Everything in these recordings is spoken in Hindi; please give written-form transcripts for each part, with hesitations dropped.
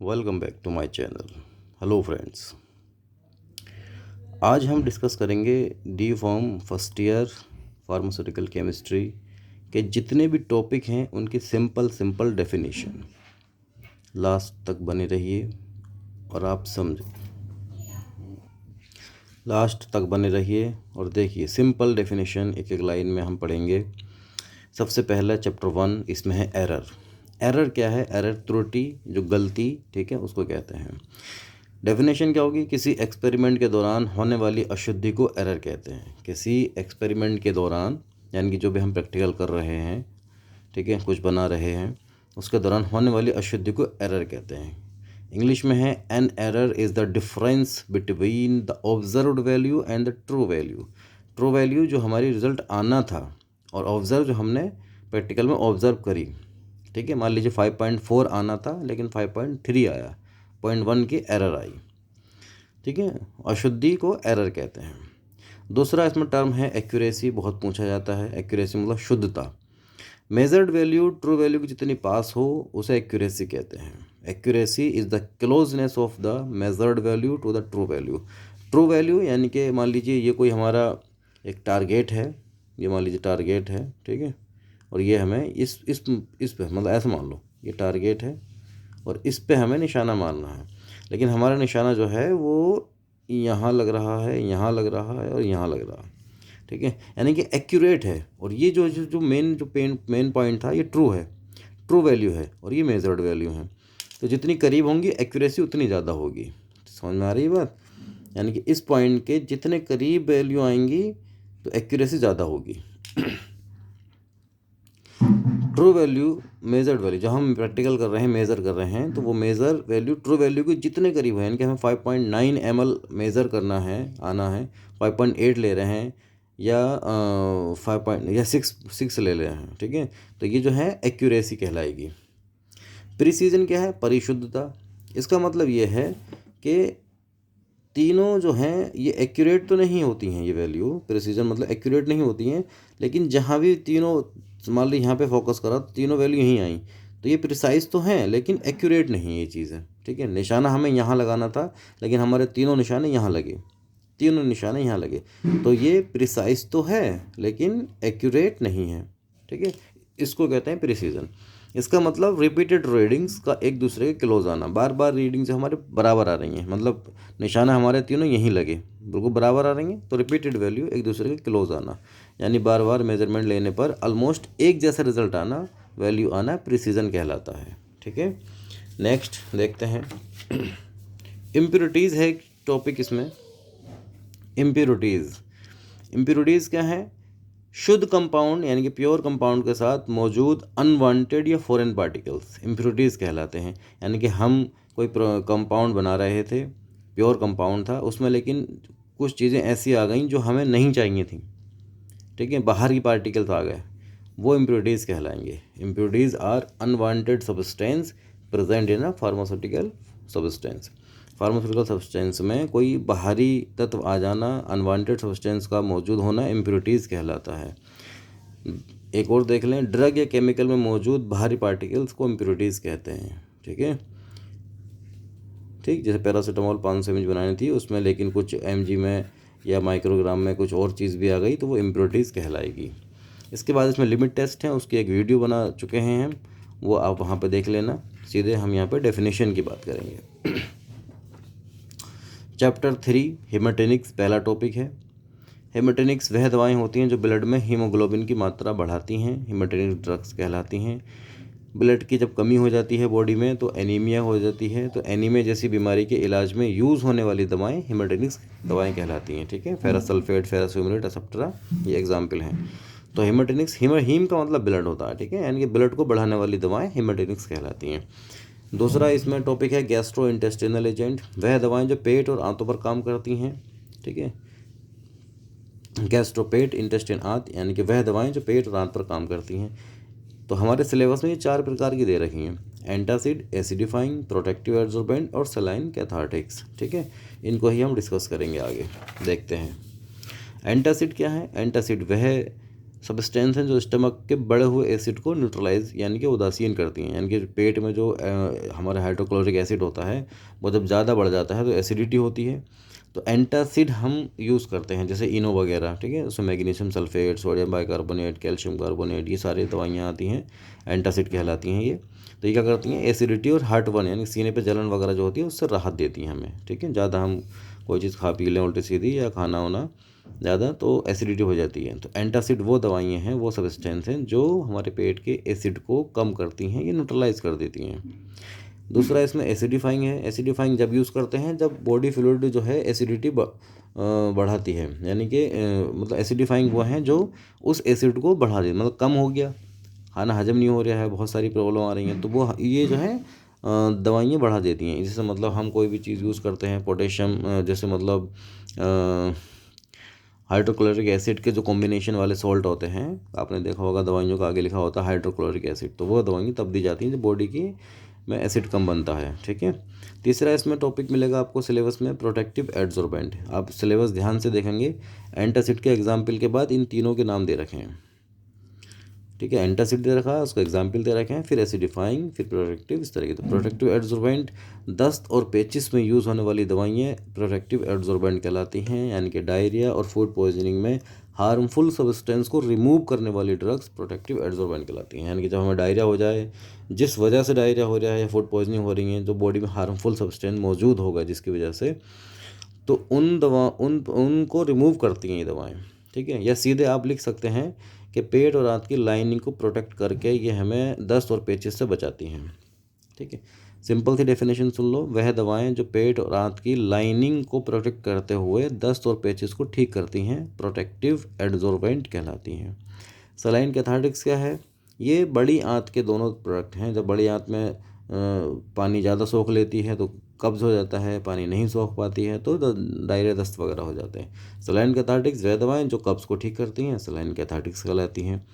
Welcome back to my channel. Hello friends, आज हम डिस्कस करेंगे D pharm first year pharmaceutical chemistry के जितने भी टॉपिक हैं उनकी सिंपल डेफिनेशन। लास्ट तक बने रहिए और आप समझें। लास्ट तक बने रहिए और देखिए सिंपल डेफिनेशन एक एक लाइन में हम पढ़ेंगे। सबसे पहला चैप्टर 1, इसमें है एरर। एरर क्या है? एरर त्रुटि, जो गलती, ठीक है, उसको कहते हैं। डेफिनेशन क्या होगी? किसी एक्सपेरिमेंट के दौरान होने वाली अशुद्धि को एरर कहते हैं। किसी एक्सपेरिमेंट के दौरान, यानी कि जो भी हम प्रैक्टिकल कर रहे हैं, ठीक है, कुछ बना रहे हैं, उसके दौरान होने वाली अशुद्धि को एरर कहते हैं। इंग्लिश में है an error is the difference between the observed value and the true value. True value जो हमारी रिजल्ट आना था और ऑब्जर्व जो हमने प्रैक्टिकल में ऑब्जर्व करी, ठीक है। मान लीजिए 5.4 आना था लेकिन 5.3 आया, 0.1 की एरर आई, ठीक है। अशुद्धि को एरर कहते हैं। दूसरा इसमें टर्म है एक्यूरेसी, बहुत पूछा जाता है। एक्यूरेसी मतलब शुद्धता। मेजर्ड वैल्यू ट्रू वैल्यू की जितनी पास हो उसे एक्यूरेसी कहते हैं। Accuracy is the closeness of the measured value to the true value. True value यानी कि मान लीजिए ये कोई हमारा एक टारगेट है, ये मान लीजिए टारगेट है, ठीक है, और ये हमें इस पे मतलब ऐसे मान लो ये टारगेट है और इस पे हमें निशाना मारना है, लेकिन हमारा निशाना जो है वो यहाँ लग रहा है, यहाँ लग रहा है और यहाँ लग रहा है, ठीक है, यानी कि एक्यूरेट है। और ये जो मेन पॉइंट था ये ट्रू है, ट्रू वैल्यू है, और ये मेजर्ड वैल्यू है। तो जितनी करीब होंगी एक्यूरेसी उतनी ज़्यादा होगी। समझ में आ रही है बात? यानी कि इस पॉइंट के जितने करीब वैल्यू आएंगी तो एक्यूरेसी ज़्यादा होगी। ट्रू वैल्यू, मेजर्ड वैल्यू, जब हम प्रैक्टिकल कर रहे हैं, मेज़र कर रहे हैं, तो वो मेज़र वैल्यू ट्रू वैल्यू के जितने करीब है, यानी कि हमें 5.9 ml मेज़र करना है, आना है, 5.8 ले रहे हैं या 6 ले रहे हैं, ठीक है, तो ये जो है एक्यूरेसी कहलाएगी। प्रिसीजन क्या है? परिशुद्धता। इसका मतलब ये है कि तीनों जो हैं ये एक्यूरेट तो नहीं होती हैं, ये वैल्यू प्रिसीजन मतलब एक्यूरेट नहीं होती हैं, लेकिन जहाँ भी तीनों, मान ली यहाँ पे फोकस करा तो तीनों वैल्यू यहीं आई, तो ये प्रिसाइज तो हैं लेकिन एक्यूरेट नहीं है ये चीज़ें, ठीक है। निशाना हमें यहाँ लगाना था लेकिन हमारे तीनों निशाने यहाँ लगे, तीनों निशाने यहाँ लगे, तो ये प्रिसाइज तो है लेकिन एक्यूरेट नहीं है, ठीक है। इसको कहते हैं प्रिसीजन। इसका मतलब रिपीटेड रीडिंग्स का एक दूसरे के क्लोज आना, बार बार रीडिंग्स हमारे बराबर आ रही हैं, मतलब निशाना हमारे तीनों यहीं लगे, बिल्कुल बराबर आ रही हैं, तो रिपीटेड वैल्यू एक दूसरे के क्लोज आना, यानी बार बार मेजरमेंट लेने पर ऑलमोस्ट एक जैसा रिजल्ट आना, वैल्यू आना प्रिसीजन कहलाता है, ठीक है। नेक्स्ट देखते हैं इम्प्योरिटीज़ है एक टॉपिक इसमें। इम्प्योरिटीज़, इम्प्योरिटीज़ क्या है? शुद्ध कंपाउंड यानी कि प्योर कंपाउंड के साथ मौजूद अनवांटेड या फॉरेन पार्टिकल्स इम्प्योरिटीज़ कहलाते हैं। यानी कि हम कोई कंपाउंड बना रहे थे, प्योर कंपाउंड था उसमें, लेकिन कुछ चीज़ें ऐसी आ गई जो हमें नहीं चाहिए थी, ठीक है, बाहर की पार्टिकल्स आ गए, वो इम्प्योरिटीज़ कहलाएंगे। Impurities are unwanted substance present in a pharmaceutical substance. Pharmaceutical substance में कोई बाहरी तत्व आ जाना, अनवांटेड सब्सटेंस का मौजूद होना इम्प्योरिटीज़ कहलाता है। एक और देख लें, ड्रग या केमिकल में मौजूद बाहरी पार्टिकल्स को इम्प्योरिटीज़ कहते हैं, ठीक है। ठीक, जैसे पैरासीटामोल 500 mg बनानी थी उसमें, लेकिन कुछ mg में या माइक्रोग्राम में कुछ और चीज़ भी आ गई तो वो इम्प्योरिटीज़ कहलाएगी। इसके बाद इसमें लिमिट टेस्ट है, उसकी एक वीडियो बना चुके हैं हम, वो आप वहाँ पे देख लेना। सीधे हम यहाँ पे डेफिनेशन की बात करेंगे। चैप्टर 3 हेमाटेनिक्स पहला टॉपिक है। हेमाटेनिक्स वह दवाएं होती हैं जो ब्लड में हीमोग्लोबिन की मात्रा बढ़ाती हैं, हेमाटेनिक ड्रग्स कहलाती हैं। ब्लड की जब कमी हो जाती है बॉडी में तो एनीमिया हो जाती है, तो एनीमिया जैसी बीमारी के इलाज में यूज़ होने वाली दवाएं हेमाटेनिक्स दवाएं कहलाती हैं, ठीक है। फेरस सल्फेट, फेरस ह्यूमरेट, एक्सेट्रा, ये एग्जाम्पल हैं। तो हेमाटेनिक्स, हीम का मतलब ब्लड होता है, ठीक है, यानी कि ब्लड को बढ़ाने वाली दवाएं हेमाटेनिक्स कहलाती हैं। दूसरा इसमें टॉपिक है गैस्ट्रो इंटेस्टिनल एजेंट, वह दवाएं जो पेट और आंतों पर काम करती हैं, ठीक है। गैस्ट्रोपेट, इंटेस्टिन, आंत, यानी कि वह दवाएं जो पेट और आंत पर काम करती हैं। तो हमारे सिलेबस में ये 4 प्रकार की दे रखी हैं, एंटासिड, एसिडिफाइंग, प्रोटेक्टिव एड्सोर्बेंट और सलाइन कैथार्टिक्स, ठीक है। इनको ही हम डिस्कस करेंगे आगे। देखते हैं एंटासिड क्या है। एंटासिड वह सब्सटेंस हैं जो स्टमक के बढ़े हुए एसिड को न्यूट्रलाइज यानी कि उदासीन करती हैं। यानी कि पेट में जो हमारा हाइड्रोक्लोरिक एसिड होता है वो जब ज़्यादा बढ़ जाता है तो एसिडिटी होती है। तो एंटासिड हम यूज़ करते हैं जैसे इनो वगैरह, ठीक है, उसमें magnesium sulphate, sodium bicarbonate, calcium carbonate, ये सारी दवाइयाँ आती हैं, एंटासिड कहलाती हैं ये। तो ये क्या करती हैं, एसिडिटी और हार्ट बर्न यानी सीने पे जलन वगैरह जो होती है उससे राहत देती हैं हमें, ठीक है। ज़्यादा हम कोई चीज़ खा पी लें उल्टी सीधी या खाना वाना ज़्यादा तो एसिडिटी हो जाती है। तो एंटासिड वो दवाइयाँ हैं, वो सब्सटेंस हैं जो हमारे पेट के एसिड को कम करती हैं, ये न्यूट्रलाइज कर देती हैं। दूसरा इसमें एसिडिफाइंग है। एसिडिफाइंग जब यूज़ करते हैं जब बॉडी फ्लूइड जो है एसिडिटी बढ़ाती है, यानी कि मतलब एसिडिफाइंग वो हैं जो उस एसिड को बढ़ा दे, मतलब कम हो गया, खाना हजम नहीं हो रहा है, बहुत सारी प्रॉब्लम आ रही हैं, तो वो ये जो है दवाइयाँ बढ़ा देती हैं। जैसे मतलब हम कोई भी चीज़ यूज़ करते हैं, पोटेशियम जैसे मतलब हाइड्रोक्लोरिक एसिड के जो कॉम्बिनेशन वाले सॉल्ट होते हैं, आपने देखा होगा दवाइयों का आगे लिखा होता है हाइड्रोक्लोरिक एसिड, तो वो दवाइयाँ तब दी जाती हैं जब बॉडी की में एसिड कम बनता है, ठीक है। तीसरा इसमें टॉपिक मिलेगा आपको सिलेबस में, प्रोटेक्टिव एडसोर्बेंट। आप सिलेबस ध्यान से देखेंगे, एंटासिड के एग्जाम्पल के बाद इन तीनों के नाम दे रखे हैं, ठीक है। एंटासिड दे रखा है, उसका एग्जाम्पल दे रखे हैं, फिर एसिडिफाइंग, फिर प्रोटेक्टिव, इस तरीके से। प्रोटेक्टिव एडसोर्बेंट दस्त और पेचिस में यूज़ होने वाली दवाइयाँ प्रोटेक्टिव एडसोर्बेंट कहलाती हैं, यानी कि डायरिया और फूड पॉइजनिंग में हार्मफुल सब्सटेंस को रिमूव करने वाली ड्रग्स प्रोटेक्टिव एडसोर्बेंट कहलाती हैं। यानी कि जब हमें डायरिया हो जाए, जिस वजह से डायरिया हो रहा है या फूड पॉइजनिंग हो रही है, जो बॉडी में हार्मफुल सब्सटेंस मौजूद होगा जिसकी वजह से, तो उनको रिमूव करती हैं ये दवाएं, ठीक है। या सीधे आप लिख सकते हैं कि पेट और आंत की लाइनिंग को प्रोटेक्ट करके ये हमें दस्त और पेचिस से बचाती हैं, ठीक है। सिंपल सी डेफिनेशन सुन लो, वह दवाएं जो पेट और आंत की लाइनिंग को प्रोटेक्ट करते हुए दस्त और पेचिस को ठीक करती हैं प्रोटेक्टिव एडसोर्बेंट कहलाती हैं। सलाइन कैथार्टिक्स क्या है, ये बड़ी आंत के दोनों प्रोडक्ट हैं। जब बड़ी आंत में पानी ज़्यादा सोख लेती है तो कब्ज़ हो जाता है, पानी नहीं सोख पाती है तो डायरिया दस्त वगैरह हो जाते हैं। सलाइन कैथार्टिक्स वह दवाएं जो कब्ज़ को ठीक करती हैं, सलाइन कैथार्टिक्स कहलाती हैं,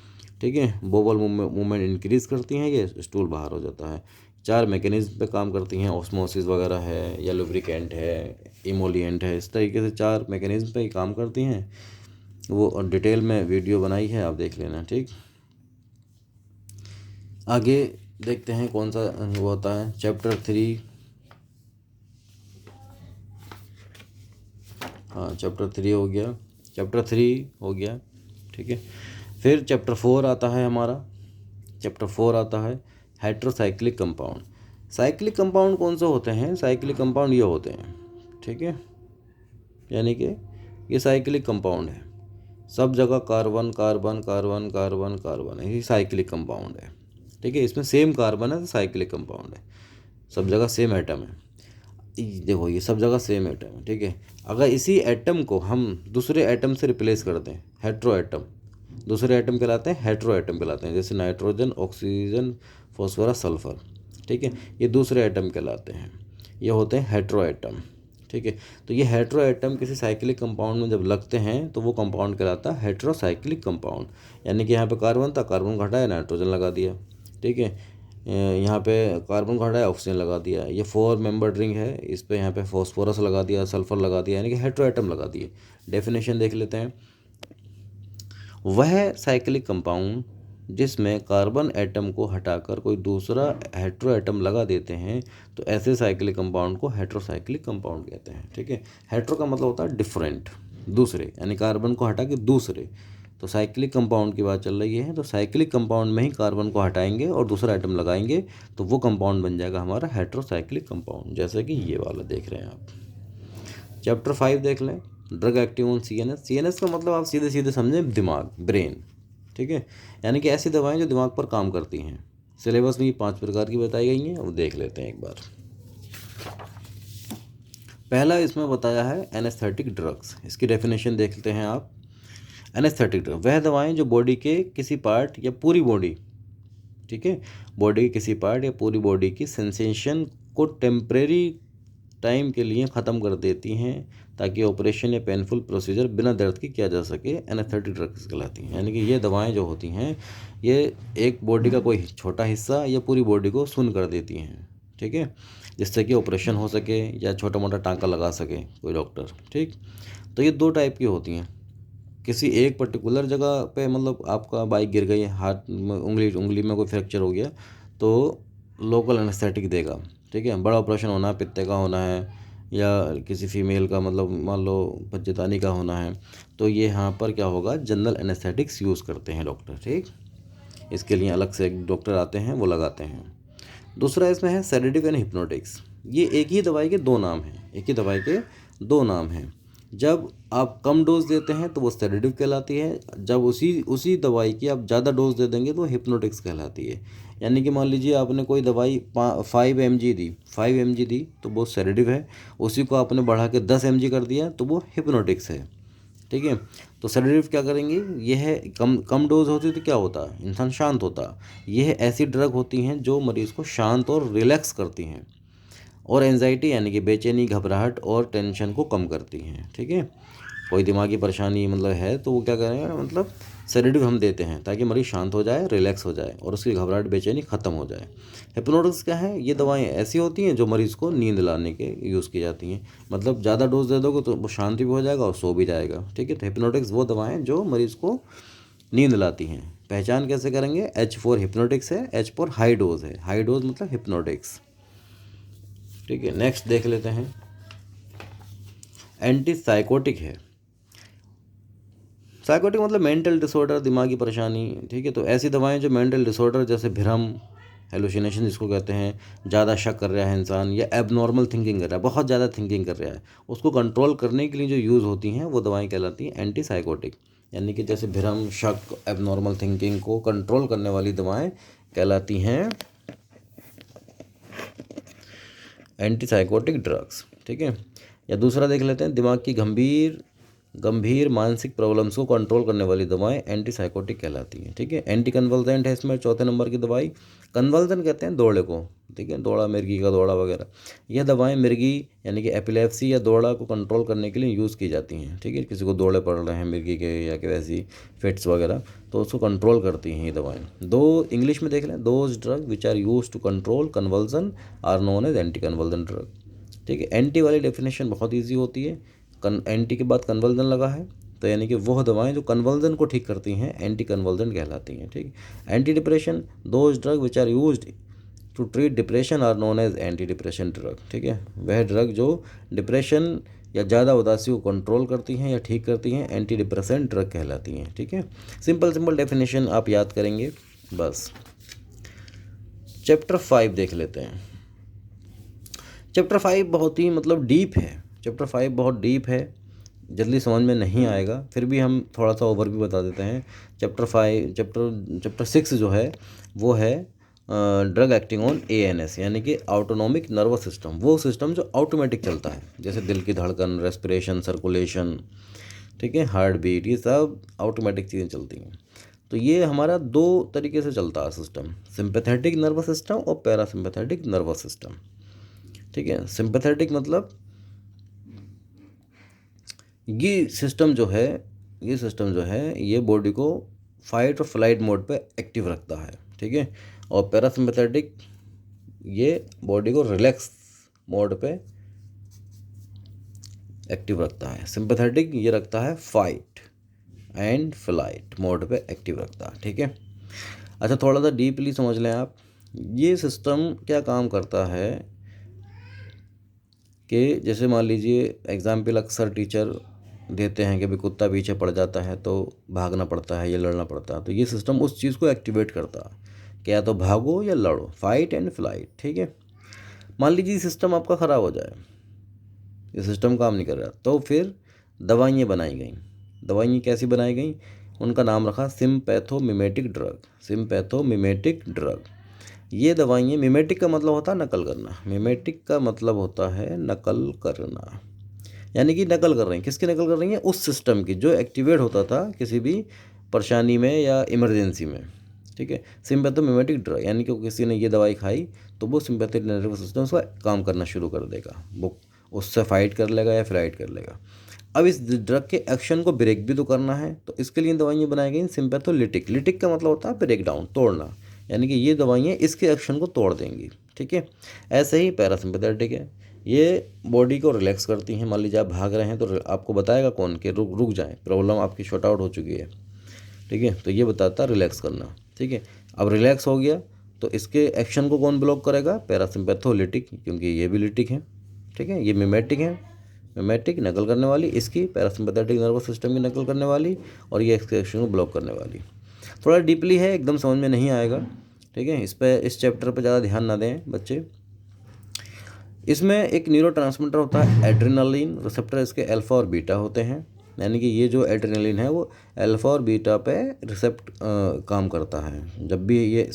ठीक है। बोवल मूवमेंट इंक्रीज करती हैं, ये स्टूल बाहर हो जाता है। 4 मैकेनिज्म पे काम करती हैं, ऑस्मोसिस वगैरह है या लुब्रिकेंट है, इमोलिएंट है, इस तरीके से 4 मैकेनिज्म पे ही काम करती हैं। वो डिटेल में वीडियो बनाई है, आप देख लेना, ठीक। आगे देखते हैं कौन सा वो होता है, चैप्टर 3। हाँ, चैप्टर 3 हो गया, चैप्टर 3 हो गया, ठीक है। फिर चैप्टर 4 आता है हमारा, चैप्टर 4 आता है हेट्रोसाइक्लिक कंपाउंड। साइक्लिक कंपाउंड कौन से होते हैं, साइक्लिक कंपाउंड ये होते हैं, ठीक है, यानी कि ये साइक्लिक कंपाउंड है, सब जगह carbon carbon carbon carbon carbon है, ये साइक्लिक कंपाउंड है, ठीक है। इसमें सेम कार्बन है तो साइक्लिक कंपाउंड है, सब जगह सेम एटम है। देखो ये सब जगह सेम एटम है, ठीक है। अगर इसी एटम को हम दूसरे एटम से रिप्लेस कर दें, हेट्रो एटम, दूसरे एटम कहलाते हैं हेट्रो एटम कहलाते हैं, जैसे नाइट्रोजन, ऑक्सीजन, फॉस्फोरस, सल्फर, ठीक है, ये दूसरे एटम कहलाते हैं, ये होते हैं हेट्रो एटम, ठीक है। तो ये हेट्रो एटम किसी साइक्लिक कंपाउंड में जब लगते हैं तो वो कंपाउंड कहलाता है हेट्रोसाइक्लिक कंपाउंड। यानी कि यहाँ पे कार्बन था, कार्बन घटाया, नाइट्रोजन लगा दिया, ठीक है। यहाँ पे कार्बन घटाया, ऑक्सीजन लगा दिया। ये 4 मेंबर रिंग है, इस पे यहाँ पे फॉस्फोरस लगा दिया, सल्फर लगा दिया, यानी कि हेट्रो एटम लगा दिए। डेफिनेशन देख लेते हैं, वह साइक्लिक कंपाउंड जिसमें कार्बन एटम को हटाकर कोई दूसरा हेट्रो एटम लगा देते हैं, तो ऐसे साइक्लिक कंपाउंड को हेट्रोसाइक्लिक कंपाउंड कहते हैं, ठीक है। हेट्रो का मतलब होता है डिफरेंट, दूसरे, यानी कार्बन को हटा के दूसरे। तो साइक्लिक कंपाउंड की बात चल रही है, तो साइक्लिक कंपाउंड में ही कार्बन को हटाएंगे और दूसरा एटम लगाएंगे तो वो कंपाउंड बन जाएगा हमारा हेट्रोसाइक्लिक कंपाउंड, जैसे कि ये वाला देख रहे हैं आप। चैप्टर 5 देख लें, drug active on CNS। CNS का मतलब आप सीधे सीधे समझें दिमाग, ब्रेन, ठीक है, यानी कि ऐसी दवाएं जो दिमाग पर काम करती हैं। सिलेबस में ये 5 प्रकार की बताई गई हैं, वो देख लेते हैं एक बार। पहला इसमें बताया है एनेस्थेटिक ड्रग्स, इसकी डेफिनेशन देख लेते हैं आप। एनेस्थेटिक ड्रग वह दवाएं जो बॉडी के किसी पार्ट या पूरी बॉडी, ठीक है, बॉडी के किसी पार्ट या पूरी बॉडी की सेंसेशन को टेम्परेरी टाइम के लिए ख़त्म कर देती हैं ताकि ऑपरेशन या पेनफुल प्रोसीजर बिना दर्द के किया जा सके, एनेस्थेटिक ड्रग्स कहलाती हैं। यानी कि ये दवाएं जो होती हैं ये एक बॉडी का कोई छोटा हिस्सा या पूरी बॉडी को सुन्न कर देती हैं, ठीक है, जिससे कि ऑपरेशन हो सके या छोटा मोटा टाँका लगा सके कोई डॉक्टर, ठीक। तो ये 2 टाइप की होती हैं, किसी एक पर्टिकुलर जगह पे मतलब आपका बाइक गिर गई, हाथ उंगली में कोई फ्रैक्चर हो गया, तो लोकल एनेस्थेटिक देगा। ठीक है, बड़ा ऑपरेशन होना है, पित्ते का होना है या किसी फीमेल का मतलब मान लो बच्चेदानी का होना है, तो ये यहाँ पर क्या होगा, जनरल एनेस्थेटिक्स यूज़ करते हैं डॉक्टर। ठीक, इसके लिए अलग से एक डॉक्टर आते हैं, वो लगाते हैं। दूसरा इसमें है सेडेटिव एंड हिप्नोटिक्स। ये एक ही दवाई के दो नाम हैं, एक ही दवाई के दो नाम हैं। जब आप कम डोज देते हैं तो वो सेडेटिव कहलाती है, जब उसी दवाई की आप ज़्यादा डोज दे देंगे तो हिप्नोटिक्स कहलाती है। यानी कि मान लीजिए आपने कोई दवाई 5 mg दी तो वो सेडेटिव है, उसी को आपने बढ़ा के 10 mg कर दिया तो वो हिप्नोटिक्स है। ठीक है, तो सेडेटिव क्या करेंगे, यह है कम कम डोज होती तो क्या होता, इंसान शांत होता। यह ऐसी ड्रग होती हैं जो मरीज़ को शांत और रिलैक्स करती हैं, और एंजाइटी यानी कि बेचैनी, घबराहट और टेंशन को कम करती हैं। ठीक है, कोई दिमागी परेशानी मतलब है तो वो क्या करेंगे, मतलब सेडेटिव हम देते हैं ताकि मरीज़ शांत हो जाए, रिलैक्स हो जाए और उसकी घबराहट, बेचैनी ख़त्म हो जाए। हिप्नोटिक्स क्या है, ये दवाएं ऐसी होती हैं जो मरीज़ को नींद लाने के यूज़ की जाती हैं। मतलब ज़्यादा डोज दे दोगे तो वो शांति भी हो जाएगा और सो भी जाएगा। ठीक है, तो हिप्नोटिक्स वो दवाएँ जो मरीज़ को नींद लाती हैं। पहचान कैसे करेंगे, H4 हिप्नोटिक्स है, H4 हाई डोज है, हाई डोज मतलब हिप्नोटिक्स। ठीक है, नेक्स्ट देख लेते हैं, एंटी साइकोटिक है। साइकोटिक मतलब मेंटल डिसऑर्डर, दिमागी परेशानी। ठीक है, तो ऐसी दवाएं जो मेंटल डिसऑर्डर जैसे भ्रम, हेलुसिनेशन जिसको कहते हैं, ज़्यादा शक कर रहा है इंसान या एबनॉर्मल थिंकिंग कर रहा है, बहुत ज़्यादा थिंकिंग कर रहा है, उसको कंट्रोल करने के लिए जो यूज़ होती हैं वो दवाएं कहलाती हैं एंटी साइकोटिक। यानी कि जैसे भ्रम, शक, एबनॉर्मल थिंकिंग को कंट्रोल करने वाली दवाएँ कहलाती हैं एंटी साइकोटिक ड्रग्स। ठीक है, या दूसरा देख लेते हैं, दिमाग की गंभीर मानसिक प्रॉब्लम्स को कंट्रोल करने वाली दवाएं एंटी साइकोटिक कहलाती हैं। ठीक है, एंटी कन्वल्जेंट है इसमें चौथे नंबर की दवाई, कन्वल्जन कहते हैं दौड़े को। ठीक है, दौड़ा, मिर्गी का दौड़ा वगैरह, यह दवाएं मिर्गी यानी कि एपिलेप्सी या दौड़ा को कंट्रोल करने के लिए यूज़ की जाती हैं। ठीक है, किसी को दौड़े पड़ रहे हैं मिर्गी के या कि वैसी फिट्स वगैरह, तो उसको कंट्रोल करती हैं ये दवाएँ। दो इंग्लिश में देख लें, those drug which are use to control convulsion are known as anti convulsion drug. ठीक है, एंटी वाली डेफिनेशन बहुत ईजी होती है, एंटी के बाद कन्वल्जन लगा है तो यानी कि वह दवाएं जो कन्वल्जन को ठीक करती हैं एंटी कन्वल्जन कहलाती हैं। ठीक, anti depression, those drug which are used to treat depression are known as anti depression drug. ठीक है, वह ड्रग जो डिप्रेशन या ज़्यादा उदासी को कंट्रोल करती हैं या ठीक करती हैं एंटी डिप्रेशन ड्रग कहलाती हैं। ठीक है, सिंपल डेफिनेशन आप याद करेंगे बस। चैप्टर 5 देख लेते हैं। चैप्टर 5 बहुत ही मतलब डीप है, चैप्टर 5 बहुत डीप है, जल्दी समझ में नहीं आएगा, फिर भी हम थोड़ा सा ओवरव्यू बता देते हैं। चैप्टर 6 जो है वो है ड्रग एक्टिंग ऑन ANS यानी कि ऑटोनॉमिक नर्वस सिस्टम, वो सिस्टम जो ऑटोमेटिक चलता है, जैसे दिल की धड़कन, रेस्पिरेशन, सर्कुलेशन, ठीक है, हार्ट बीट, ये सब ऑटोमेटिक चीज़ें चलती हैं। तो ये हमारा दो तरीके से चलता है सिस्टम, सिंपैथेटिक नर्वस सिस्टम और पैरासिम्पैथेटिक नर्वस सिस्टम। ठीक है, सिंपैथेटिक मतलब ये सिस्टम जो है ये बॉडी को फाइट और फ्लाइट मोड पे एक्टिव रखता है। ठीक है, और पैरासिम्पैथेटिक ये बॉडी को रिलैक्स मोड पे एक्टिव रखता है। सिंपैथेटिक ये रखता है फाइट एंड फ्लाइट मोड पे एक्टिव रखता है। ठीक है, अच्छा थोड़ा सा डीपली समझ लें आप, ये सिस्टम क्या काम करता है कि जैसे मान लीजिए एग्जाम्पल अक्सर टीचर देते हैं कि भाई कुत्ता पीछे पड़ जाता है तो भागना पड़ता है या लड़ना पड़ता है, तो ये सिस्टम उस चीज़ को एक्टिवेट करता है कि या तो भागो या लड़ो, फाइट एंड फ्लाइट। ठीक है, मान लीजिए सिस्टम आपका ख़राब हो जाए, ये सिस्टम काम नहीं कर रहा, तो फिर दवाइयाँ बनाई गई। दवाइयाँ कैसी बनाई गई, उनका नाम रखा सिम्पैथोमिमेटिक ड्रग। सिम्पैथोमिमेटिक ड्रग, ये दवाइयाँ, मिमेटिक का मतलब होता है नकल करना, मिमेटिक का मतलब होता है नकल करना, यानी कि नकल कर रही हैं, किसकी नकल कर रही हैं, उस सिस्टम की जो एक्टिवेट होता था किसी भी परेशानी में या इमरजेंसी में। ठीक है, सिम्पैथोमिमेटिक ड्रग यानी कि किसी ने ये दवाई खाई तो वो सिम्पैथेटिक नर्वस सिस्टम उसका काम करना शुरू कर देगा, वो उससे फाइट कर लेगा या फ्लाइट कर लेगा। अब इस ड्रग के एक्शन को ब्रेक भी तो करना है, तो इसके लिए दवाइयाँ बनाई गई सिम्पैथोलिटिक। लिटिक का मतलब होता है ब्रेक डाउन, तोड़ना, यानी कि ये दवाइयाँ इसके एक्शन को तोड़ देंगी। ठीक है, ऐसे ही पैरासिम्पैथेटिक है, ये बॉडी को रिलैक्स करती हैं। मान लीजिए आप भाग रहे हैं तो आपको बताएगा कौन कि रुक जाएं, प्रॉब्लम आपकी शॉर्ट आउट हो चुकी है, ठीक है। तो ये बताता है रिलैक्स करना, ठीक है। अब रिलैक्स हो गया तो इसके एक्शन को कौन ब्लॉक करेगा? पैरासिम्पैथोलिटिक, क्योंकि ये भी लिटिक है, ठीक है। ये मिमेटिक है, मिमेटिक नकल करने वाली, इसकी पैरासिम्पैथेटिक नर्वस सिस्टम की नकल करने वाली, और ये इसके एक्शन को ब्लॉक करने वाली। थोड़ा डीपली है, एकदम समझ में नहीं आएगा, ठीक है। इस चैप्टर पर ज़्यादा ध्यान ना दें बच्चे। इसमें एक न्यूरोट्रांसमीटर होता है एड्रेनालिन, रिसेप्टर इसके अल्फा और बीटा होते हैं। यानी कि ये जो एड्रेनालिन है वो अल्फा और बीटा पे काम करता है। जब भी ये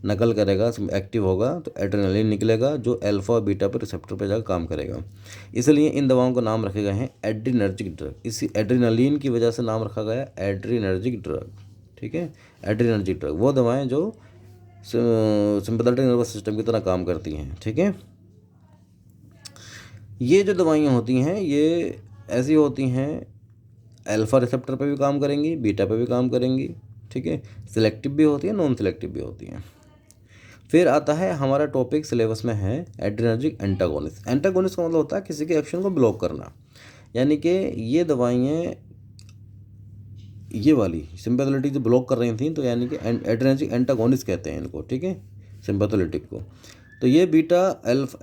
नकल करेगा, एक्टिव होगा, तो एड्रेनालिन निकलेगा जो अल्फा और बीटा पे रिसेप्टर पे जाकर काम करेगा। इसलिए इन दवाओं का नाम रखे गए हैं एड्रीनर्जिक ड्रग। इसी एड्रेनालिन की वजह से नाम रखा गया एड्रीनर्जिक ड्रग, ठीक है। एड्रीनर्जिक ड्रग वो दवाएँ जो सिंपैथेटिक नर्वस सिस्टम की तरह काम करती हैं, ठीक है। ये जो दवाइयाँ होती हैं ये ऐसी होती हैं, अल्फा रिसेप्टर पे भी काम करेंगी, बीटा पे भी काम करेंगी, ठीक है। सिलेक्टिव भी होती है, नॉन सिलेक्टिव भी होती हैं। फिर आता है हमारा टॉपिक सिलेबस में है एड्रेनर्जिक एंटागोनिस्ट। एंटागोनिस्ट का मतलब होता है किसी के एक्शन को ब्लॉक करना। यानी कि ये दवाइयाँ ये वाली सिंपैथोलिटिक जो ब्लॉक कर रही थी, तो यानी कि एड्रेनर्जिक एंटागोनिस्ट कहते हैं इनको, ठीक है, सिंपैथोलिटिक को। तो ये बीटा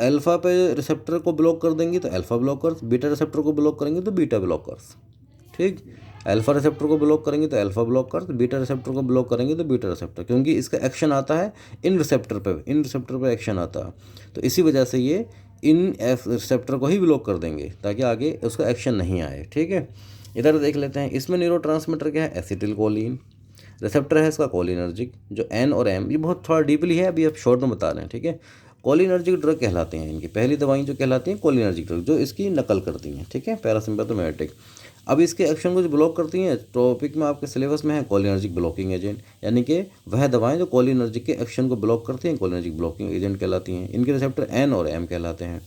अल्फा पे रिसेप्टर को ब्लॉक कर देंगी तो अल्फा ब्लॉकर्स, बीटा रिसेप्टर को ब्लॉक करेंगे तो बीटा ब्लॉकर्स, ठीक। अल्फा रिसेप्टर को ब्लॉक करेंगे तो अल्फा ब्लॉकर्स, बीटा रिसेप्टर को ब्लॉक करेंगे तो बीटा रिसेप्टर, क्योंकि इसका एक्शन आता है इन रिसेप्टर पे एक्शन आता है। तो इसी वजह से ये इन रिसेप्टर को ही ब्लॉक कर देंगे ताकि आगे उसका एक्शन नहीं आए, ठीक है। इधर देख लेते हैं, इसमें न्यूरोट्रांसमीटर क्या है? Acetyl Colin. रिसेप्टर है इसका कोलिनर्जिक, जो एन और एम, ये बहुत थोड़ा डीपली है, अभी आप शॉर्ट में बता रहे हैं, ठीक है। कोलिनर्जिक ड्रग कहलाते हैं इनकी पहली दवाई जो कहलाती हैं कोलिनर्जिक ड्रग, जो इसकी नकल करती हैं, ठीक है, पैरासिम्पैथोमिमेटिक। अब इसके एक्शन को जो ब्लॉक करती हैं, टॉपिक में आपके सिलेबस में है कोलिनर्जिक ब्लॉकिंग एजेंट, यानी कि वह दवाएं जो कोलिनर्जिक के एक्शन को ब्लॉक करती हैं कोलिनर्जिक ब्लॉकिंग एजेंट कहलाती हैं। इनके रिसेप्टर एन और एम कहलाते हैं।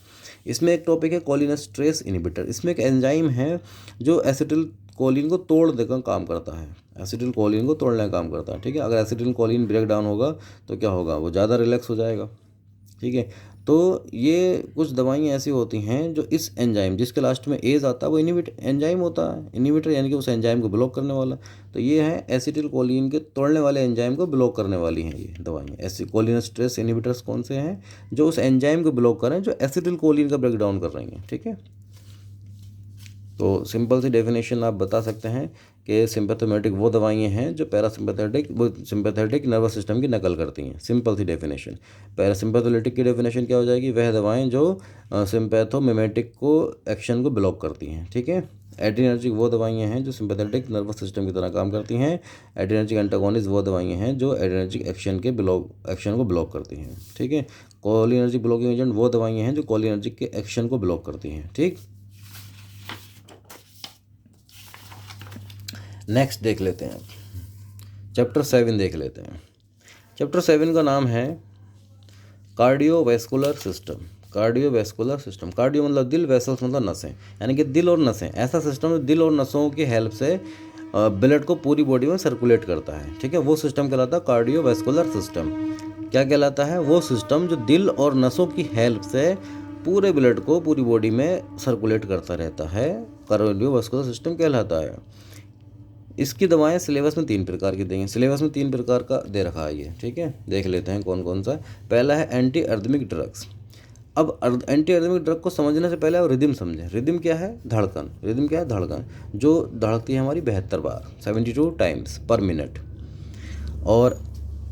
इसमें एक टॉपिक है कोलिनस्ट्रेस इनहिबिटर। इसमें एक एंजाइम है जो एसिटिल कोलिन को तोड़ देकर काम करता है, एसिटिल कोलिन को तोड़ने का काम करता है, ठीक है। अगर एसिटिल कोलिन ब्रेक डाउन होगा तो क्या होगा? वो ज़्यादा रिलैक्स हो जाएगा, ठीक है। तो ये कुछ दवाइयाँ ऐसी होती हैं जो इस एंजाइम, जिसके लास्ट में एज आता है, वो एंजाइम होता है, इनहिबिटर, यानी कि उस एंजाइम को ब्लॉक करने वाला। तो ये है एसिटिल कोलिन के तोड़ने वाले एंजाइम को ब्लॉक करने वाली हैं ये दवाइयाँ। ऐसी कोलिनस्ट्रेस इनहिबिटर्स कौन से हैं? जो उस एंजाइम को ब्लॉक करें जो एसिटिल कोलिन का ब्रेक डाउन कर रही हैं, ठीक है। तो सिंपल सी डेफिनेशन आप बता सकते हैं कि सिंपैथोमेटिक वो दवाइयाँ हैं जो सिंपैथेटिक नर्वस सिस्टम की नकल करती हैं। सिंपल सी डेफिनेशन। पैरासिम्पैथोलिटिक की डेफिनेशन क्या हो जाएगी? वह दवाएं जो सिंपैथोमिमेटिक को एक्शन को ब्लॉक करती हैं, ठीक है। एड्रेनर्जिक वो दवाइयाँ हैं जो सिंपैथेटिक नर्वस सिस्टम की तरह काम करती हैं। एड्रेनर्जिक एंटागोनिस्ट वो दवाइयाँ हैं जो एड्रेनर्जिक एक्शन को ब्लॉक करती हैं, ठीक है। कोलिनर्जिक ब्लॉकिंग एजेंट वो दवाइयाँ हैं जो कोलिनर्जिक के एक्शन को ब्लॉक करती हैं, ठीक। नेक्स्ट देख लेते हैं, चैप्टर 7 देख लेते हैं। चैप्टर 7 का नाम है cardiovascular system. Cardiovascular system, cardio मतलब दिल, वेसल्स मतलब नसें, यानी कि दिल और नसें। ऐसा सिस्टम जो दिल और नसों की हेल्प से ब्लड को पूरी बॉडी में सर्कुलेट करता है, ठीक है। वो सिस्टम कहलाता है कार्डियोवैस्कुलर सिस्टम। क्या कहलाता है? वो सिस्टम जो दिल और नसों की हेल्प से पूरे ब्लड को पूरी बॉडी में सर्कुलेट करता रहता है, कार्डियोवैस्कुलर सिस्टम कहलाता है। इसकी दवाएं सिलेबस में 3 प्रकार की देंगे। सिलेबस में 3 प्रकार का दे रखा है ये, ठीक है। देख लेते हैं कौन कौन सा। पहला है एंटी अर्थमिक ड्रग्स। अब एंटी अर्थमिक ड्रग को समझने से पहले आप रिदम समझें। रिदम क्या है? धड़कन। रिदम क्या है? धड़कन, जो धड़कती है हमारी 72 बार, 72 टाइम्स पर मिनट। और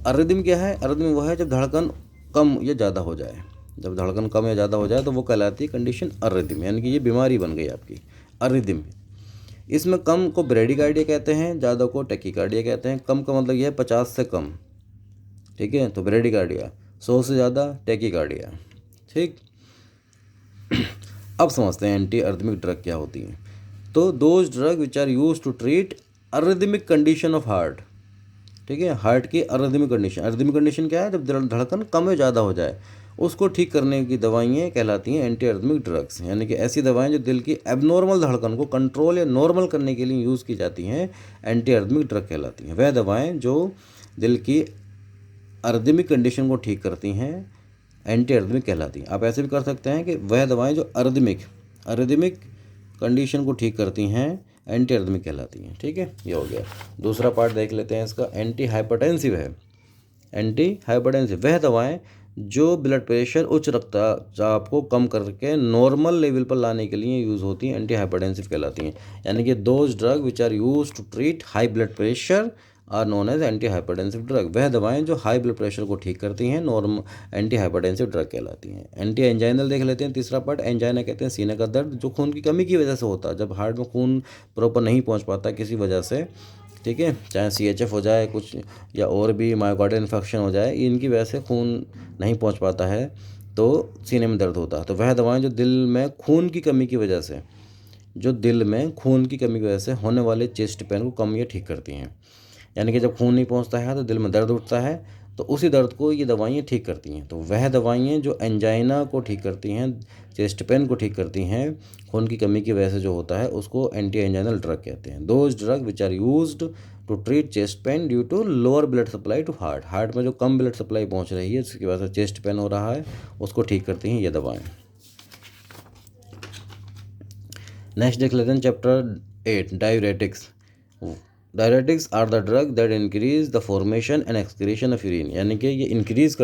अरिदम क्या है? अरिदम वह है जब धड़कन कम या ज़्यादा हो जाए। जब धड़कन कम या ज़्यादा हो जाए तो वो कहलाती है कंडीशन अरिदम, यानी कि ये बीमारी बन गई आपकी, अरिदम। इसमें कम को ब्रेडिकार्डिया कहते हैं, ज़्यादा को टैकीकार्डिया कहते हैं। कम का मतलब यह है 50 से कम, ठीक है, तो ब्रेडिकार्डिया। 100 से ज़्यादा टैकीकार्डिया, ठीक। अब समझते हैं एंटी अरिदमिक ड्रग क्या होती हैं। तो those drug which are use to treat arrhythmic condition of heart, ठीक है। हार्ट की अरिदमिक कंडीशन। अरिदमिक कंडीशन क्या है? जब धड़कन कम या ज़्यादा हो जाए, उसको ठीक करने की दवाइयाँ कहलाती हैं एंटी अरिदमिक ड्रग्स, यानी कि ऐसी दवाएं जो दिल की एबनॉर्मल धड़कन को कंट्रोल या नॉर्मल करने के लिए यूज़ की जाती हैं, एंटी अरिदमिक ड्रग कहलाती हैं। वह दवाएं जो दिल की अरिदमिक कंडीशन को ठीक करती हैं एंटी अर्दमिक कहलाती हैं। आप ऐसे भी कर सकते हैं कि वह दवाएं जो अर्दमिक कंडीशन को ठीक करती हैं एंटी अर्दमिक कहलाती हैं। ठीक है, ये हो गया। दूसरा पार्ट देख लेते हैं इसका। एंटी हाइपरटेंसिव है। एंटी हाइपरटेंसिव वह दवाएं जो ब्लड प्रेशर, उच्च रक्तचाप को कम करके नॉर्मल लेवल पर लाने के लिए यूज़ होती हैं, एंटी हाइपरटेंसिव कहलाती हैं। यानी कि those drug which are use to treat high blood pressure are known as anti hypertensive drug. वह दवाएं जो हाई ब्लड प्रेशर को ठीक करती हैं नॉर्मल एंटी हाइपरटेंसिव ड्रग कहलाती हैं। एंटी एंजाइनल देख लेते हैं। तीसरा पार्ट, एंजाइना कहते हैं सीने का दर्द जो खून की कमी की वजह से होता है, जब हार्ट में खून प्रॉपर नहीं पहुंच पाता किसी वजह से, ठीक है, चाहे CHF हो जाए कुछ या और भी मायोकार्डियल इन्फेक्शन हो जाए, इनकी वजह से खून नहीं पहुंच पाता है तो सीने में दर्द होता है। तो वह दवाएं जो दिल में खून की कमी की वजह से होने वाले चेस्ट पेन को कम या ठीक करती हैं। यानी कि जब खून नहीं पहुंचता है तो दिल में दर्द उठता है, तो उसी दर्द को ये दवाइयाँ ठीक करती हैं। तो वह दवाइयाँ जो एंजाइना को ठीक करती हैं, चेस्ट पेन को ठीक करती हैं, खून की कमी की वजह से जो होता है, उसको एंटी एंजाइनल ड्रग कहते हैं। Those drug which are used to treat chest pain due to lower blood supply to heart में जो कम ब्लड सप्लाई पहुंच रही है जिसकी वजह से चेस्ट पेन हो रहा है, उसको ठीक करती हैं ये दवाएँ। नेक्स्ट देख लेते हैं chapter 8, diuretics. Diuretics are the drug that increase the formation and excretion of urine. यानी कि ये इंक्रीज़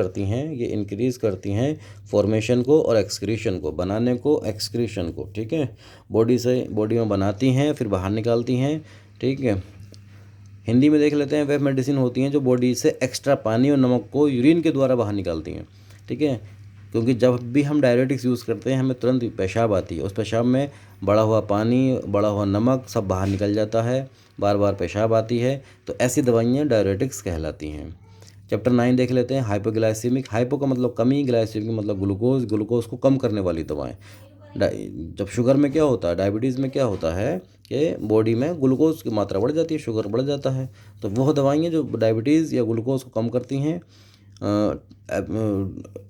करती हैं फॉर्मेशन को और एक्सक्रीशन को, बनाने को, एक्सक्रीशन को। ठीक है, बॉडी में बनाती हैं फिर बाहर निकालती हैं। ठीक है, हिंदी में देख लेते हैं। वह मेडिसिन होती हैं जो बॉडी से एक्स्ट्रा पानी और नमक को यूरिन के द्वारा बाहर निकालती हैं। ठीक है, क्योंकि जब भी हम डायरेटिक्स यूज़ करते हैं हमें तुरंत पेशाब आती है, उस पेशाब में बढ़ा हुआ पानी, बढ़ा हुआ नमक सब बाहर निकल जाता है, बार बार पेशाब आती है, तो ऐसी दवाइयाँ डायरेटिक्स कहलाती हैं। चैप्टर 9 देख लेते हैं। हाइपोग्लाइसीमिक। हाइपो का मतलब कमी, ग्लाइसीमिक मतलब ग्लूकोज को कम करने वाली दवाएँ। जब शुगर में क्या होता है, डायबिटीज़ में क्या होता है कि बॉडी में ग्लूकोज की मात्रा बढ़ जाती है, शुगर बढ़ जाता है, तो वह दवाइयाँ जो डायबिटीज़ या ग्लूकोज को कम करती हैं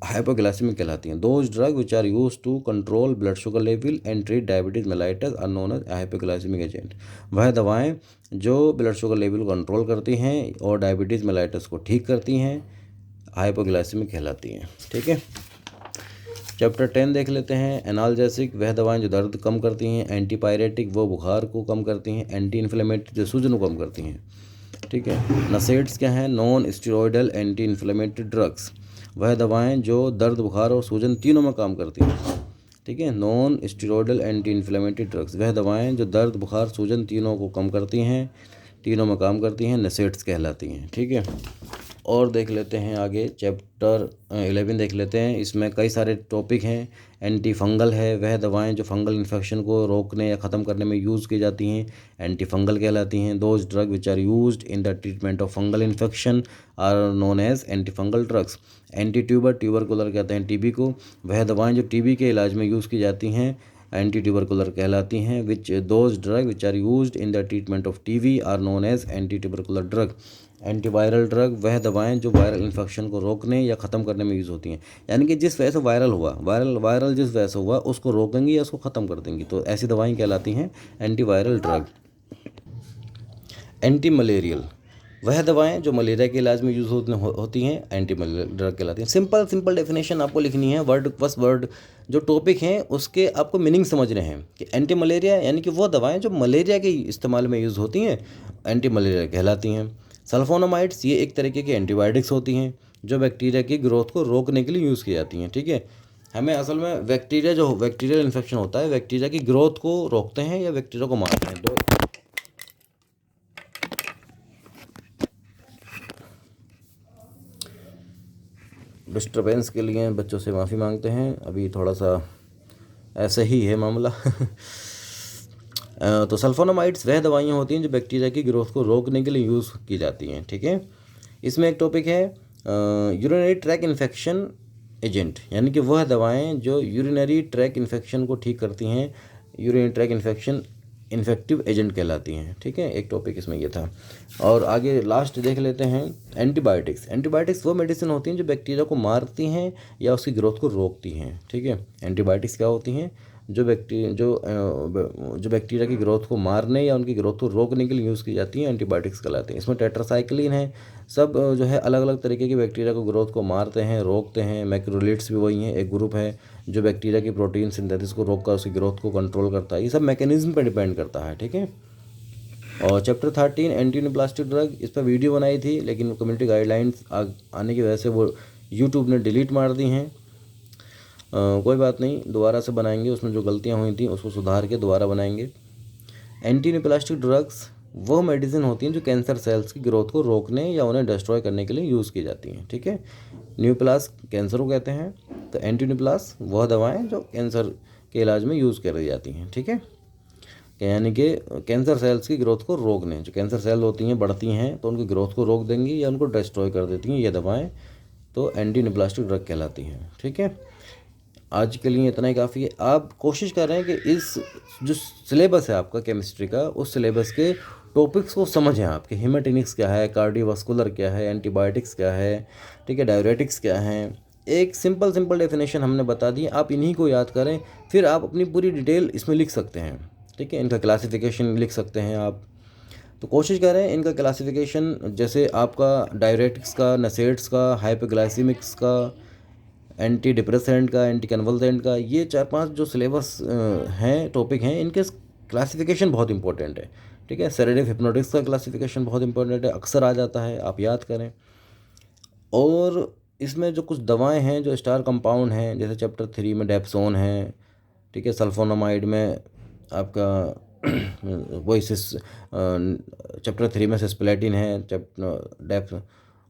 हाइपोग्लाइसेमिक कहलाती हैं। Those drug which are use to control blood sugar level and treat diabetes mellitus are known as hypoglycaemic agent. वह दवाएं जो ब्लड शुगर लेवल को कंट्रोल करती हैं और डायबिटीज़ मेलाइटस को ठीक करती हैं हाइपोग्लाइसेमिक कहलाती हैं। ठीक है, चैप्टर 10 देख लेते हैं। एनाल्जेसिक। वह दवाएं जो दर्द कम करती हैं। एंटीपायरेटिक, वो बुखार को कम करती हैं। एंटी इन्फ्लेमेटरी, जो सूजन को कम करती हैं। ठीक है, नसेड्स क्या हैं, non steroidal anti inflammatory drugs. वह दवाएं जो दर्द, बुखार और सूजन तीनों में काम करती हैं। ठीक है, non steroidal anti inflammatory drugs. वह दवाएं जो दर्द, बुखार, सूजन तीनों को कम करती हैं, तीनों में काम करती हैं, नसेड्स कहलाती हैं। ठीक है, और देख लेते हैं आगे चैप्टर 11 देख लेते हैं। इसमें कई सारे टॉपिक हैं। एंटी फंगल है। वह दवाएं जो फंगल इन्फेक्शन को रोकने या ख़त्म करने में यूज़ की जाती हैं एंटी फंगल कहलाती हैं। Those drug which are used in the treatment of fungal infection are known as anti fungal drugs. Anti tubercular कहते हैं टीबी को। वह दवाएं जो टीबी के इलाज में यूज़ की जाती हैं एंटी ट्यूबरकुलर कहलाती हैं। Those drug which are used in the treatment of TB are known as anti tubercular drug. Antiviral drug, वह दवाएं जो वायरल इन्फेक्शन को रोकने या ख़त्म करने में यूज़ होती हैं। यानी कि जिस वजह से वायरल जिस वजह से हुआ उसको रोकेंगी या उसको ख़त्म कर देंगी, तो ऐसी दवाएं कहलाती हैं एंटीवायरल ड्रग। Anti malarial. वह दवाएं जो मलेरिया के इलाज में यूज़ होती हैं एंटी मलेरियल ड्रग कहलाती हैं। सिंपल डेफिनेशन आपको लिखनी है, वर्ड जो टॉपिक हैं उसके आपको मीनिंग समझने हैं कि एंटी मलेरिया यानी कि वो दवाएं जो मलेरिया के इस्तेमाल में यूज़ होती हैं एंटी मलेरिया कहलाती हैं। सल्फोनामाइड्स, ये एक तरीके की एंटीबायोटिक्स होती हैं जो बैक्टीरिया की ग्रोथ को रोकने के लिए यूज़ की जाती हैं। ठीक है, हमें असल में बैक्टीरियल इन्फेक्शन होता है, बैक्टीरिया की ग्रोथ को रोकते हैं या बैक्टीरिया को मारते हैं। तो डिस्टर्बेंस के लिए बच्चों से माफ़ी मांगते हैं, अभी थोड़ा सा ऐसे ही है मामला। तो सल्फोनामाइड्स वह दवाइयाँ होती हैं जो बैक्टीरिया की ग्रोथ को रोकने के लिए यूज़ की जाती हैं। ठीक है, इसमें एक टॉपिक है यूरिनरी ट्रैक इन्फेक्शन एजेंट, यानी कि वह दवाएं जो यूरिनरी ट्रैक इन्फेक्शन को ठीक करती हैं, urinary track infection infective agent कहलाती हैं। ठीक है, एक टॉपिक इसमें ये था। और आगे लास्ट देख लेते हैं एंटीबायोटिक्स वो मेडिसिन होती हैं जो बैक्टीरिया को मारती हैं या उसकी ग्रोथ को रोकती हैं। ठीक है, एंटीबायोटिक्स क्या होती हैं, जो बैक्टीरिया की ग्रोथ को मारने या उनकी ग्रोथ को रोकने के लिए यूज़ की जाती हैं, एंटीबायोटिक्स कहलाते हैं। इसमें टेट्रासाइक्लिन है, सब जो है अलग अलग तरीके के बैक्टीरिया को ग्रोथ को मारते हैं, रोकते हैं। मैक्रोलिड्स भी वही हैं, एक ग्रुप है जो बैक्टीरिया की प्रोटीन सिंथेसिस को रोककर उसकी ग्रोथ को कंट्रोल करता है। ये सब मैकेनिज्म पर डिपेंड करता है, ठीक है। और चैप्टर 13 एंटीनियोप्लास्टिक ड्रग, इस पर वीडियो बनाई थी, लेकिन कम्युनिटी गाइडलाइंस आने की वजह से वो यूट्यूब ने डिलीट मार दी हैं। कोई बात नहीं, दोबारा से बनाएंगे, उसमें जो गलतियां हुई थी उसको सुधार के दोबारा बनाएंगे। एंटीनियोप्लास्टिक ड्रग्स वो मेडिसिन होती हैं जो कैंसर सेल्स की ग्रोथ को रोकने या उन्हें डिस्ट्रॉय करने के लिए यूज़ की जाती हैं, ठीक है। न्यूप्लास कैंसर को कहते हैं, तो एंटीनियोप्लास वह दवाएं जो कैंसर के इलाज में यूज़ करी जाती हैं, ठीक है। यानी कि कैंसर सेल्स की ग्रोथ को रोकने, जो कैंसर सेल होती हैं बढ़ती हैं तो उनकी ग्रोथ को रोक देंगी या उनको डिस्ट्रॉय कर देती हैं ये दवाएं, तो एंटीनियोप्लास्टिक ड्रग कहलाती हैं, ठीक है। आज के लिए इतना ही काफ़ी है। आप कोशिश कर रहे हैं कि इस जो सिलेबस है आपका केमिस्ट्री का, उस सिलेबस के टॉपिक्स को समझें। आपके हेमाटिनिक्स क्या है, कार्डियोवास्कुलर क्या है, एंटीबायोटिक्स क्या है, ठीक है, डायरेटिक्स क्या है, एक सिंपल डेफिनेशन हमने बता दी, आप इन्हीं को याद करें, फिर आप अपनी पूरी डिटेल इसमें लिख सकते हैं, ठीक है। इनका क्लासिफिकेशन लिख सकते हैं आप, तो कोशिश करें इनका क्लासिफिकेशन, जैसे आपका डायरेटिक्स का, नसेट्स का, हाइपोग्लाइसीमिक्स का, एंटी डिप्रेसेंट का, एंटी कन्वल्सेंट का, ये 4-5 जो सिलेबस हैं, टॉपिक हैं, इनके क्लासिफिकेशन बहुत इंपॉर्टेंट है, ठीक है। सेडेटिव हिप्नोटिक्स का क्लासिफिकेशन बहुत इंपॉर्टेंट है, अक्सर आ जाता है, आप याद करें। और इसमें जो कुछ दवाएं हैं जो स्टार कंपाउंड हैं, जैसे चैप्टर 3 में डेप्सोन है, ठीक है, सल्फोनामाइड में आपका वही चैप्टर 3 में सिस्प्लेटिन है, डेप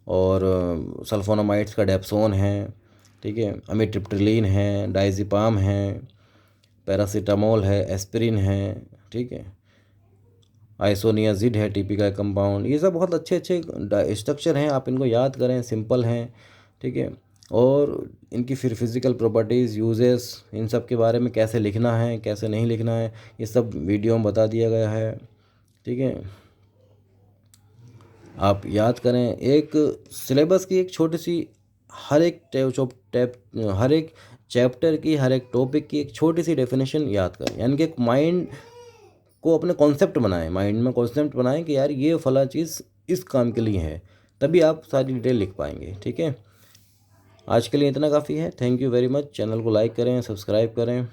और सल्फोनामाइड्स का डेप्सोन है, ठीक है, अमिट्रिप्टिलीन है, डाइजिपाम है, पैरासीटामोल है, एस्पिरिन है, ठीक है, आइसोनियाजिड है, टीपी का कंपाउंड। ये सब बहुत अच्छे स्ट्रक्चर हैं, आप इनको याद करें, सिंपल हैं, ठीक है। और इनकी फिर फिज़िकल प्रॉपर्टीज़, यूजेस, इन सब के बारे में कैसे लिखना है, कैसे नहीं लिखना है, ये सब वीडियो में बता दिया गया है, ठीक है। आप याद करें, एक सिलेबस की एक छोटी सी, हर एक हर एक चैप्टर की, हर एक टॉपिक की एक छोटी सी डेफिनेशन याद करें, यानी कि एक माइंड को अपने कॉन्सेप्ट बनाएं, माइंड में कॉन्सेप्ट बनाएं कि यार ये फला चीज़ इस काम के लिए है, तभी आप सारी डिटेल लिख पाएंगे, ठीक है। आज के लिए इतना काफ़ी है। Thank you very much. Channel को लाइक करें, सब्सक्राइब करें।